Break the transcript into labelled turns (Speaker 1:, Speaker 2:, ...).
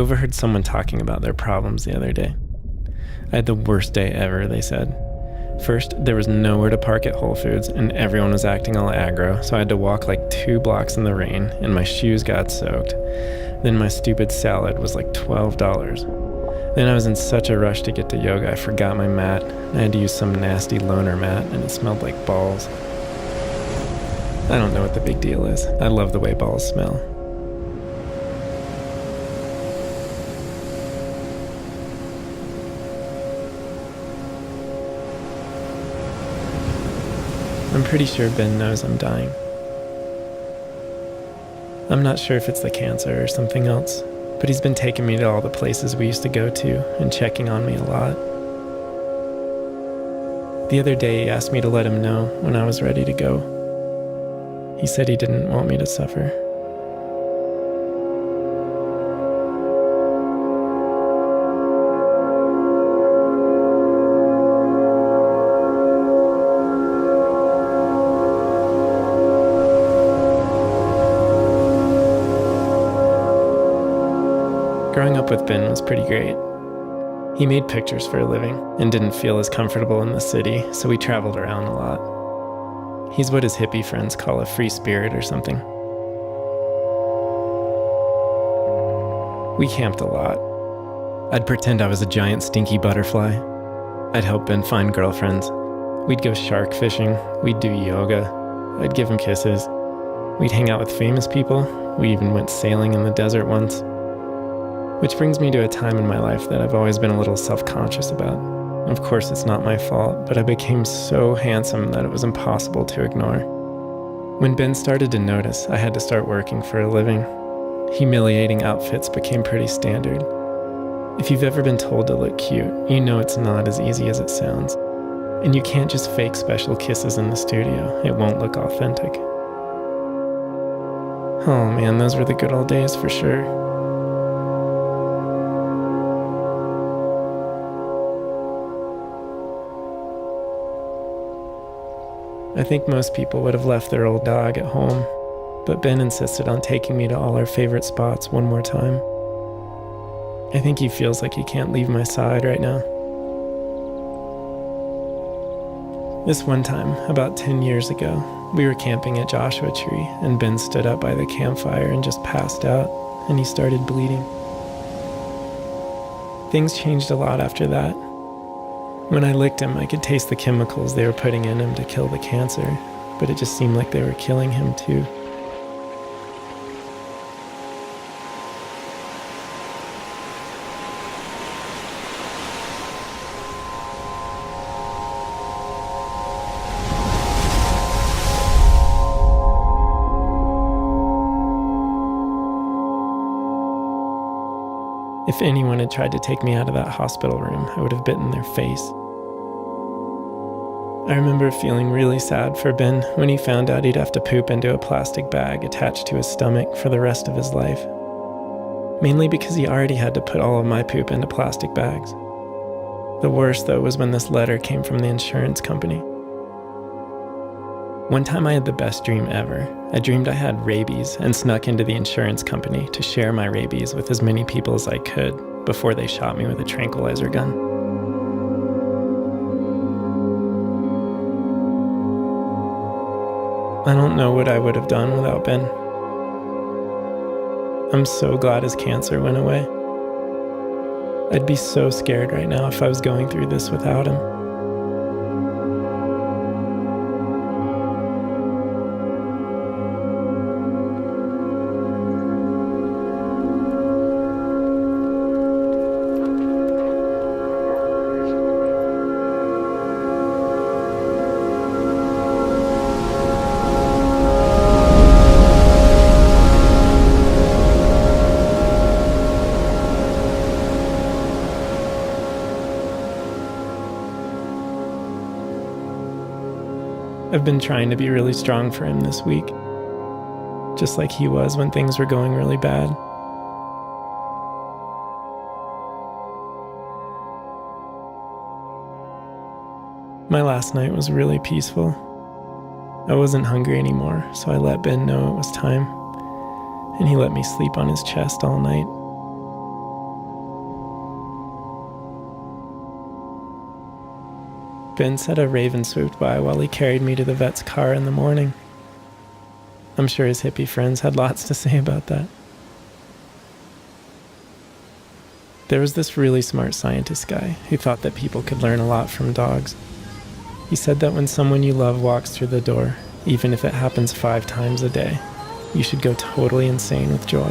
Speaker 1: overheard someone talking about their problems the other day. I had the worst day ever, they said. First, there was nowhere to park at Whole Foods, and everyone was acting all aggro, so I had to walk like 2 blocks in the rain, and my shoes got soaked. Then my stupid salad was like $12. Then I was in such a rush to get to yoga, I forgot my mat. I had to use some nasty loner mat, and it smelled like balls. I don't know what the big deal is. I love the way balls smell. I'm pretty sure Ben knows I'm dying. I'm not sure if it's the cancer or something else, but he's been taking me to all the places we used to go to and checking on me a lot. The other day he asked me to let him know when I was ready to go. He said he didn't want me to suffer. Growing up with Ben was pretty great. He made pictures for a living and didn't feel as comfortable in the city, so we traveled around a lot. He's what his hippie friends call a free spirit or something. We camped a lot. I'd pretend I was a giant stinky butterfly. I'd help Ben find girlfriends. We'd go shark fishing. We'd do yoga. I'd give him kisses. We'd hang out with famous people. We even went sailing in the desert once. Which brings me to a time in my life that I've always been a little self-conscious about. Of course, it's not my fault, but I became so handsome that it was impossible to ignore. When Ben started to notice, I had to start working for a living. Humiliating outfits became pretty standard. If you've ever been told to look cute, you know it's not as easy as it sounds. And you can't just fake special kisses in the studio. It won't look authentic. Oh man, those were the good old days for sure. I think most people would have left their old dog at home, but Ben insisted on taking me to all our favorite spots one more time. I think he feels like he can't leave my side right now. This one time, about 10 years ago, we were camping at Joshua Tree, and Ben stood up by the campfire and just passed out, and he started bleeding. Things changed a lot after that. When I licked him, I could taste the chemicals they were putting in him to kill the cancer, but it just seemed like they were killing him too. If anyone had tried to take me out of that hospital room, I would have bitten their face. I remember feeling really sad for Ben when he found out he'd have to poop into a plastic bag attached to his stomach for the rest of his life. Mainly because he already had to put all of my poop into plastic bags. The worst, though, was when this letter came from the insurance company. One time I had the best dream ever. I dreamed I had rabies and snuck into the insurance company to share my rabies with as many people as I could before they shot me with a tranquilizer gun. I don't know what I would have done without Ben. I'm so glad his cancer went away. I'd be so scared right now if I was going through this without him. I've been trying to be really strong for him this week, just like he was when things were going really bad. My last night was really peaceful. I wasn't hungry anymore, so I let Ben know it was time, and he let me sleep on his chest all night. Ben said a raven swooped by while he carried me to the vet's car in the morning. I'm sure his hippie friends had lots to say about that. There was this really smart scientist guy who thought that people could learn a lot from dogs. He said that when someone you love walks through the door, even if it happens 5 times a day, you should go totally insane with joy.